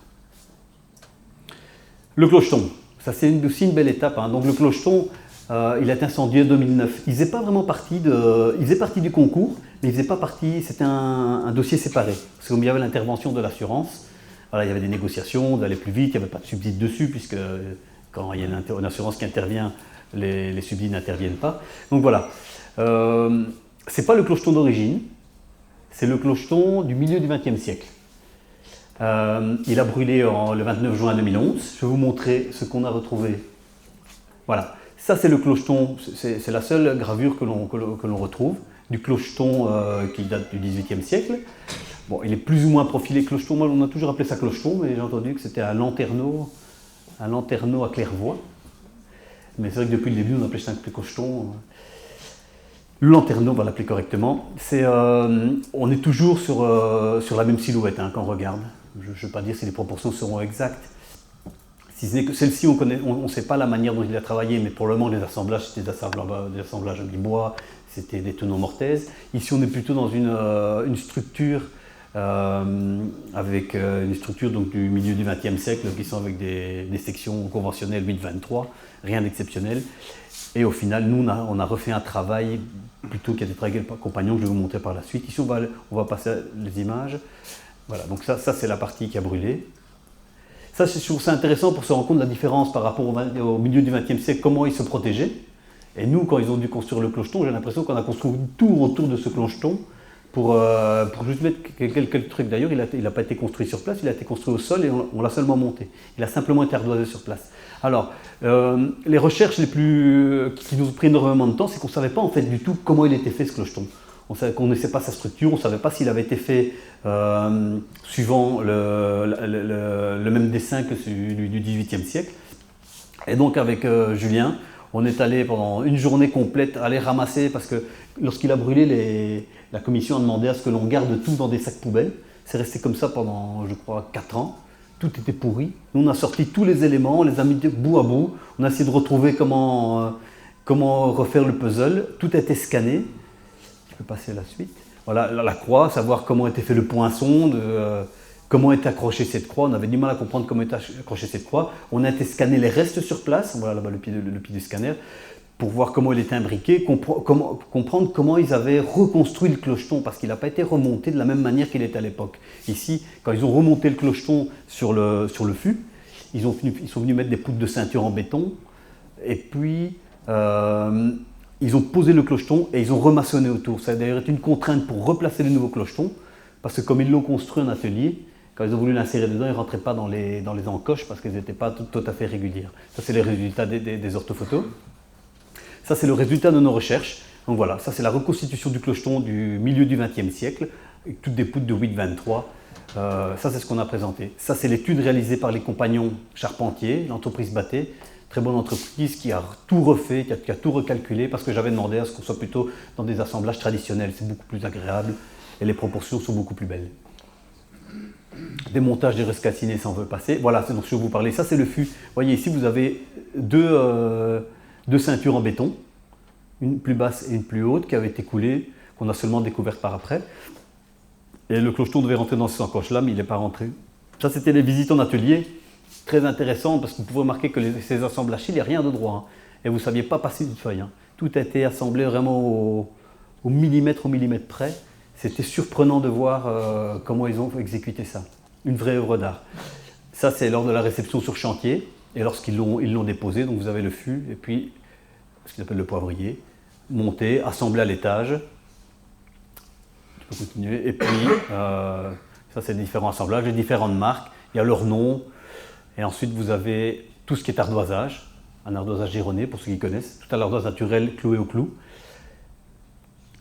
Le clocheton, ça c'est aussi une belle étape, hein. Donc le clocheton, il a été incendié en 2009. Il faisait pas vraiment partie du concours, mais il faisait pas partie, c'était un dossier séparé. Parce qu'il y avait l'intervention de l'assurance, voilà, il y avait des négociations, d'aller plus vite, il n'y avait pas de subside dessus, puisque quand il y a une assurance qui intervient, les subsides n'interviennent pas. Donc voilà, c'est pas le clocheton d'origine, c'est le clocheton du milieu du XXe siècle. Il a brûlé le 29 juin 2011. Je vais vous montrer ce qu'on a retrouvé. Voilà, ça c'est le clocheton, c'est la seule gravure que l'on retrouve, du clocheton qui date du XVIIIe siècle. Bon, il est plus ou moins profilé clocheton, moi on a toujours appelé ça clocheton, mais j'ai entendu que c'était un lanterneau à claire-voie. Mais c'est vrai que depuis le début, on appelait ça un clocheton. Le lanterneau, on va l'appeler correctement. On est toujours sur la même silhouette hein, quand on regarde. Je ne vais pas dire si les proportions seront exactes. Si ce n'est que celle-ci, on ne sait pas la manière dont il a travaillé, mais pour le moment, les assemblages, c'était des assemblages en bois, c'était des tenons mortaises. Ici, on est plutôt dans une structure avec une structure donc, du milieu du XXe siècle, qui sont avec des sections conventionnelles 8-23, rien d'exceptionnel. Et au final, nous, on a refait un travail plutôt qui a été travaillé avec le compagnon que je vais vous montrer par la suite. Ici, on va passer les images. Voilà, donc ça c'est la partie qui a brûlé. Ça, je trouve ça intéressant pour se rendre compte de la différence par rapport au milieu du XXe siècle, comment ils se protégeaient. Et nous, quand ils ont dû construire le clocheton, j'ai l'impression qu'on a construit une tour autour de ce clocheton pour juste mettre quelques trucs. D'ailleurs, il n'a pas été construit sur place, il a été construit au sol et on l'a seulement monté. Il a simplement été ardoisé sur place. Alors, les recherches qui nous ont pris énormément de temps, c'est qu'on ne savait pas en fait du tout comment il était fait ce clocheton. On ne connaissait pas sa structure, on ne savait pas s'il avait été fait suivant le même dessin que celui du XVIIIe siècle. Et donc avec Julien, on est allé pendant une journée complète aller ramasser, parce que lorsqu'il a brûlé, la commission a demandé à ce que l'on garde tout dans des sacs poubelles. C'est resté comme ça pendant, je crois, 4 ans. Tout était pourri. Nous, on a sorti tous les éléments, on les a mis de bout à bout. On a essayé de retrouver comment refaire le puzzle. Tout a été scanné. Je peux passer à la suite. Voilà, la croix, savoir comment était fait le poinçon, comment était accrochée cette croix. On avait du mal à comprendre comment était accrochée cette croix. On a été scanner les restes sur place. Voilà là-bas le pied du scanner. Pour voir comment il était imbriqué, comprendre comment ils avaient reconstruit le clocheton, parce qu'il n'a pas été remonté de la même manière qu'il était à l'époque. Ici, quand ils ont remonté le clocheton sur le fût, ils sont venus mettre des poutres de ceinture en béton, et puis ils ont posé le clocheton et ils ont remaçonné autour. Ça a d'ailleurs été une contrainte pour replacer le nouveau clocheton, parce que comme ils l'ont construit en atelier, quand ils ont voulu l'insérer dedans, ils ne rentraient pas dans les encoches parce qu'elles n'étaient pas tout à fait régulières. Ça, c'est les résultats des orthophotos. Ça, c'est le résultat de nos recherches. Donc voilà, ça c'est la reconstitution du clocheton du milieu du XXe siècle, avec toutes des poutres de 8-23. Ça, c'est ce qu'on a présenté. Ça, c'est l'étude réalisée par les compagnons charpentiers, l'entreprise Batté. Très bonne entreprise qui a tout refait, qui a tout recalculé, parce que j'avais demandé à ce qu'on soit plutôt dans des assemblages traditionnels. C'est beaucoup plus agréable et les proportions sont beaucoup plus belles. Démontage des rescatinés, ça en veut passer. Voilà, c'est donc je vais vous parler. Ça, c'est le fût. Vous voyez ici, vous avez deux ceintures en béton, une plus basse et une plus haute, qui avaient été coulées, qu'on a seulement découvertes par après. Et le clocheton devait rentrer dans ces encoches-là, mais il n'est pas rentré. Ça, c'était les visites en atelier. Très intéressant, parce que vous pouvez remarquer que ces assemblages, il n'y a rien de droit. Hein. Et vous ne saviez pas passer une feuille. Hein. Tout a été assemblé vraiment au millimètre près. C'était surprenant de voir comment ils ont exécuté ça. Une vraie œuvre d'art. Ça, c'est lors de la réception sur chantier. Et lorsqu'ils l'ont déposé, donc vous avez le fût, et puis ce qu'ils appellent le poivrier, monté, assemblé à l'étage. Tu peux continuer. Et puis, ça, c'est différents assemblages, les différentes marques. Il y a leur nom. Et ensuite, vous avez tout ce qui est ardoisage. un ardoisage gironné, pour ceux qui connaissent, tout à l'ardoise naturelle clouée au clou.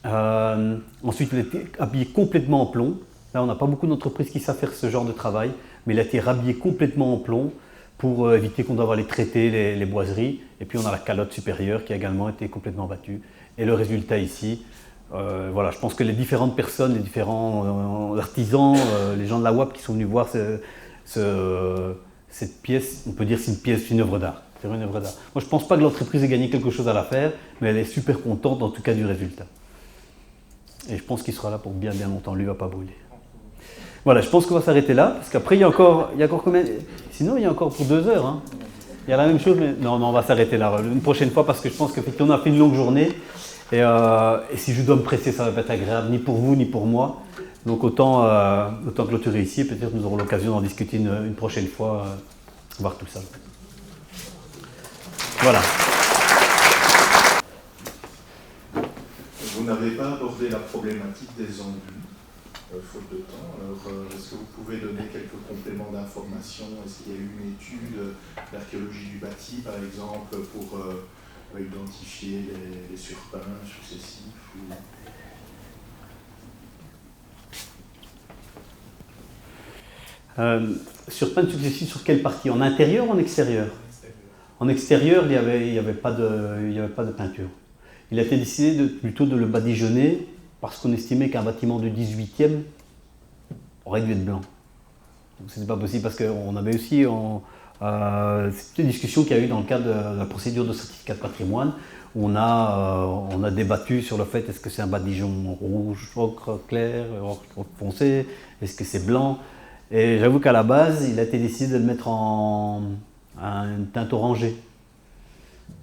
Ensuite, il a été habillé complètement en plomb. Là, on n'a pas beaucoup d'entreprises qui savent faire ce genre de travail, mais il a été rhabillé complètement en plomb pour éviter qu'on doive aller traiter les boiseries. Et puis, on a la calotte supérieure qui a également été complètement battue. Et le résultat ici, voilà, je pense que les différentes personnes, les différents artisans, les gens de la WAP qui sont venus voir cette pièce, on peut dire que c'est une pièce, une œuvre d'art. C'est une œuvre d'art. Moi, je ne pense pas que l'entreprise ait gagné quelque chose à la faire, mais elle est super contente en tout cas du résultat. Et je pense qu'il sera là pour bien longtemps, lui, il ne va pas brûler. Voilà, je pense qu'on va s'arrêter là, parce qu'après, il y a encore combien? Sinon, il y a encore pour 2 heures. Hein. Il y a la même chose, mais non, on va s'arrêter là une prochaine fois, parce que je pense qu'effectivement, on a fait une longue journée. Et si je dois me presser, ça ne va pas être agréable, ni pour vous, ni pour moi. Donc autant clôturer ici, et peut-être nous aurons l'occasion d'en discuter une prochaine fois, voir tout ça. Voilà. Vous n'avez pas abordé la problématique des embus, faute de temps. Alors, est-ce que vous pouvez donner quelques compléments d'information? Est-ce qu'il y a eu une étude d'archéologie du bâti, par exemple, pour identifier les surpeints successifs Surpeints successifs sur quelle partie? En intérieur ou en extérieur? En extérieur, il n'y avait pas de peinture. Il a été décidé plutôt de le badigeonner parce qu'on estimait qu'un bâtiment du 18e aurait dû être blanc. Donc ce n'est pas possible parce qu'on avait aussi c'est une discussion qu'il y a eu dans le cadre de la procédure de certificat de patrimoine où on a débattu sur le fait est-ce que c'est un badigeon rouge, ocre clair, ocre foncé, est-ce que c'est blanc. Et j'avoue qu'à la base, il a été décidé de le mettre en une teinte orangée.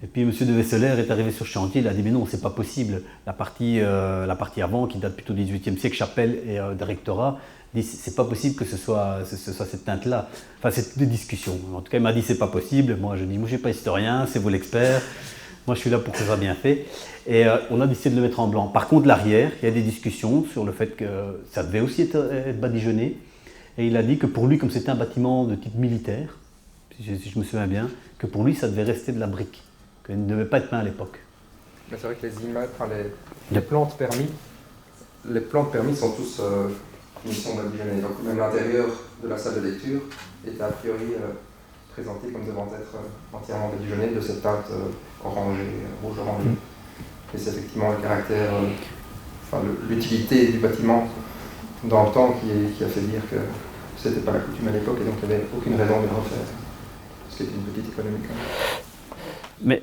Et puis M. de Wesseler est arrivé sur le chantier, il a dit mais non, c'est pas possible. La partie avant, qui date plutôt du XVIIIe siècle, chapelle et de rectorat, dit c'est pas possible que ce soit cette teinte-là. Enfin, c'est des discussions. En tout cas, il m'a dit c'est pas possible. Moi, je dis moi, je suis pas historien, c'est vous l'expert. Moi, je suis là pour que ça soit bien fait. Et on a décidé de le mettre en blanc. Par contre, l'arrière, il y a des discussions sur le fait que ça devait aussi être badigeonné. Et il a dit que pour lui, comme c'était un bâtiment de type militaire, si je me souviens bien, que pour lui, ça devait rester de la brique. Qu'il ne devait pas être peint à l'époque. Mais c'est vrai que les images, les plantes permis sont tous finition badigeonnée. Donc même l'intérieur de la salle de lecture était a priori présenté comme devant être entièrement badigeonné de cette teinte orangée, rouge-orangée. Et c'est effectivement le caractère, l'utilité du bâtiment dans le temps qui a fait dire que c'était pas la coutume à l'époque et donc il n'y avait aucune raison de le refaire. Ce qui était une petite économie quand même.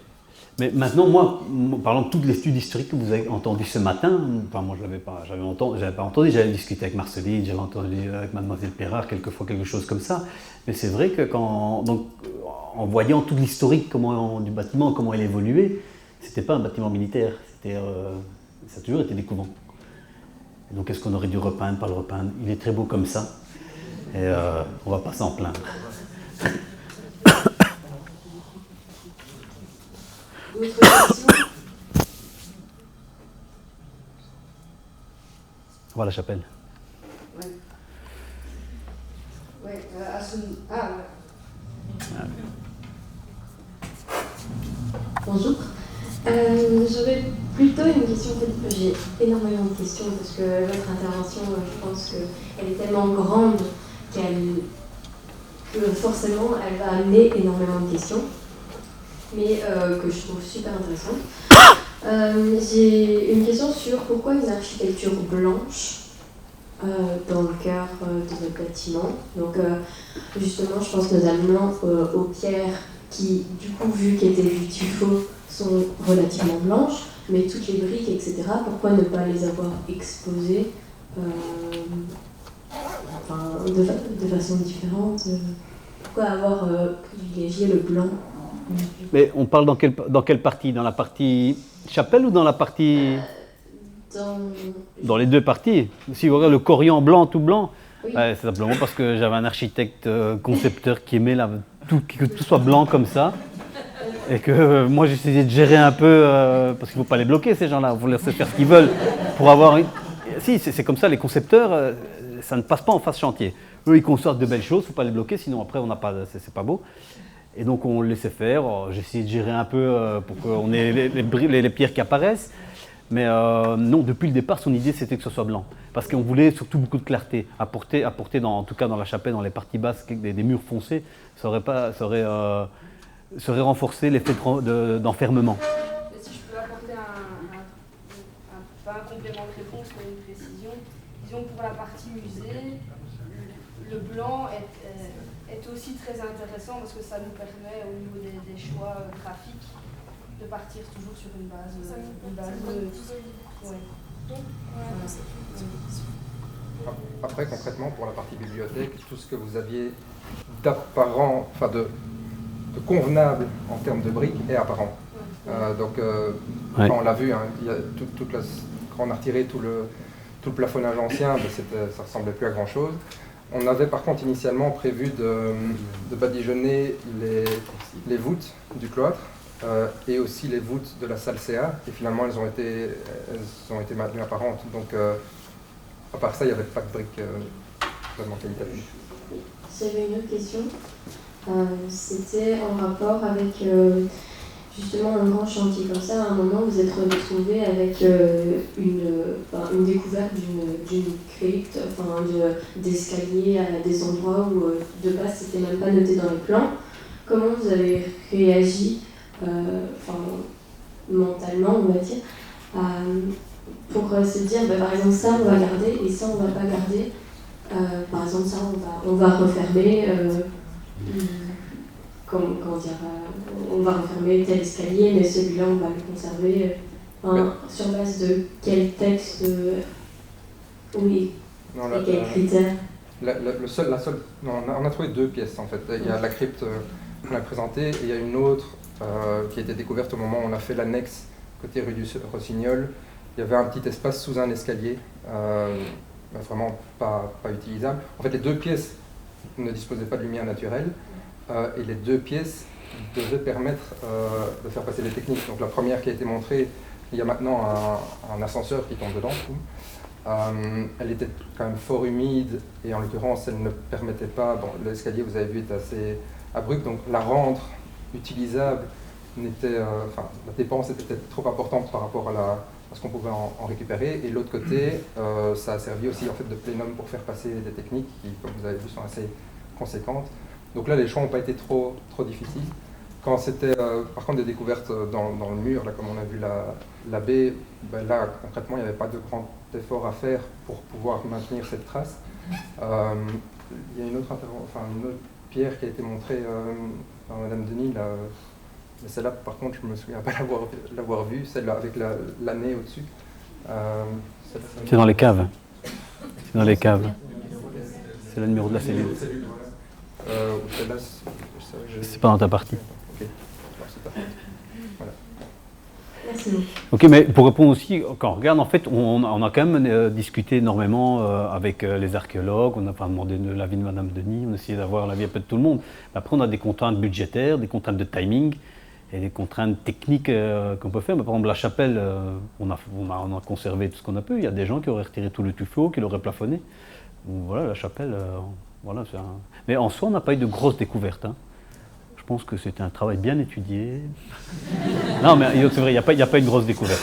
Mais maintenant, moi, parlant de toutes les études historiques que vous avez entendues ce matin, enfin moi je l'avais pas, j'avais pas entendu, j'avais discuté avec Marceline, j'avais entendu avec Mademoiselle Perrard quelquefois quelque chose comme ça, mais c'est vrai que en voyant tout l'historique du bâtiment, comment il évoluait, c'était pas un bâtiment militaire, ça a toujours été découvert. Et donc est-ce qu'on aurait dû repeindre, pas le repeindre? Il est très beau comme ça, et on va pas s'en plaindre. D'autres questions? On va à la chapelle. Oui. Ouais, Bonjour. J'aurais plutôt une question. J'ai énormément de questions parce que votre intervention, je pense qu'elle est tellement grande que forcément elle va amener énormément de questions, mais que je trouve super intéressante. J'ai une question sur pourquoi une architecture blanche dans le cœur de notre bâtiment. Donc justement, je pense notamment aux pierres qui, du coup, vu qu'elles étaient du tuffeau, sont relativement blanches, mais toutes les briques, etc., pourquoi ne pas les avoir exposées de façon différente? Pourquoi avoir privilégié le blanc? Mais on parle dans quelle partie? Dans la partie chapelle ou dans la partie... Dans les deux parties. Si vous regardez le corian blanc, tout blanc, oui. C'est simplement parce que j'avais un architecte concepteur qui aimait que tout soit blanc comme ça. Et que moi j'essayais de gérer un peu, parce qu'il ne faut pas les bloquer ces gens-là, il faut laisser faire ce qu'ils veulent pour avoir une... Si, c'est comme ça, les concepteurs, ça ne passe pas en phase chantier. Eux, ils conçoivent de belles choses, il ne faut pas les bloquer, sinon après, c'est pas beau. Et donc on le laissait faire. J'ai essayé de gérer un peu pour qu'on ait les pierres qui apparaissent. Mais non, depuis le départ, son idée c'était que ce soit blanc. Parce qu'on voulait surtout beaucoup de clarté. Apporter en tout cas dans la chapelle, dans les parties basses, des murs foncés, ça aurait renforcé l'effet d'enfermement. Si je peux apporter pas un complément de réponse, mais une précision. Disons que pour la partie musée, le blanc est aussi très intéressant parce que ça nous permet au niveau des choix graphiques de partir toujours sur une base Après, concrètement, pour la partie bibliothèque, tout ce que vous aviez d'apparent, enfin de convenable en termes de briques est apparent. Quand on l'a vu, hein, quand on a retiré tout le plafonnage ancien, ça ressemblait plus à grand chose. On avait par contre initialement prévu de badigeonner les voûtes du cloître et aussi les voûtes de la salle CA, et finalement elles ont été maintenues apparentes. Donc à part ça, il n'y avait pas de briques vraiment qualitatives. J'avais une autre question. C'était en rapport avec justement un grand chantier comme ça. À un moment, vous êtes retrouvé avec une découverte d'une crypte, d'escaliers à des endroits où de base c'était même pas noté dans les plans. Comment vous avez réagi, mentalement, on va dire, pour se dire, par exemple, ça on va garder et ça on va pas garder. Par exemple, ça on va refermer. On va refermer tel escalier, mais celui-là on va le conserver. Sur base de quel texte, oui, et quels critères? On a trouvé deux pièces en fait. Il y a la crypte qu'on a présentée et il y a une autre qui a été découverte au moment où on a fait l'annexe côté rue du Rossignol. Il y avait un petit espace sous un escalier, vraiment pas utilisable. En fait, les deux pièces ne disposaient pas de lumière naturelle. Et les deux pièces devaient permettre de faire passer les techniques. Donc la première qui a été montrée, il y a maintenant un ascenseur qui tombe dedans. Elle était quand même fort humide et en l'occurrence elle ne permettait pas, l'escalier vous avez vu est assez abrupt, donc la rendre utilisable la dépense était peut-être trop importante par rapport à ce qu'on pouvait en récupérer. Et de l'autre côté, ça a servi aussi en fait de plénum pour faire passer des techniques qui, comme vous avez vu, sont assez conséquentes. Donc là, les choix n'ont pas été trop difficiles. Quand c'était par contre des découvertes dans le mur, là, comme on a vu la baie, là concrètement, il n'y avait pas de grand effort à faire pour pouvoir maintenir cette trace. Il y a une autre pierre qui a été montrée par Madame Denis, là, mais celle-là, par contre, je ne me souviens pas l'avoir vue, celle-là avec l'année au-dessus. C'est dans les caves. C'est dans les caves. C'est le numéro de la cellule. C'est pas dans ta partie. Ok. Voilà. Merci beaucoup. Ok, mais pour répondre aussi, quand on regarde, en fait, on a quand même discuté énormément avec les archéologues, on n'a pas demandé l'avis de Madame Denis, on a essayé d'avoir l'avis un peu de tout le monde. Après, on a des contraintes budgétaires, des contraintes de timing et des contraintes techniques qu'on peut faire. Mais par exemple, la chapelle, on a conservé tout ce qu'on a pu. Il y a des gens qui auraient retiré tout le tuffeau, qui l'auraient plafonné. Donc, voilà, la chapelle, voilà. Mais en soi, on n'a pas eu de grosses découvertes. Hein. Je pense que c'était un travail bien étudié. Non, mais c'est vrai, il n'y a pas une grosse découverte.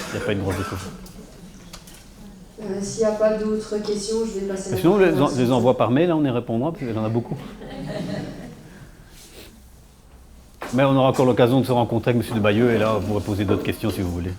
S'il n'y a pas d'autres questions, je vais passer. Sinon, les envois par mail, là, on y répondra, parce qu'il y en a beaucoup. Mais on aura encore l'occasion de se rencontrer avec M. de Bayeux, et là, vous pourrez poser d'autres questions si vous voulez.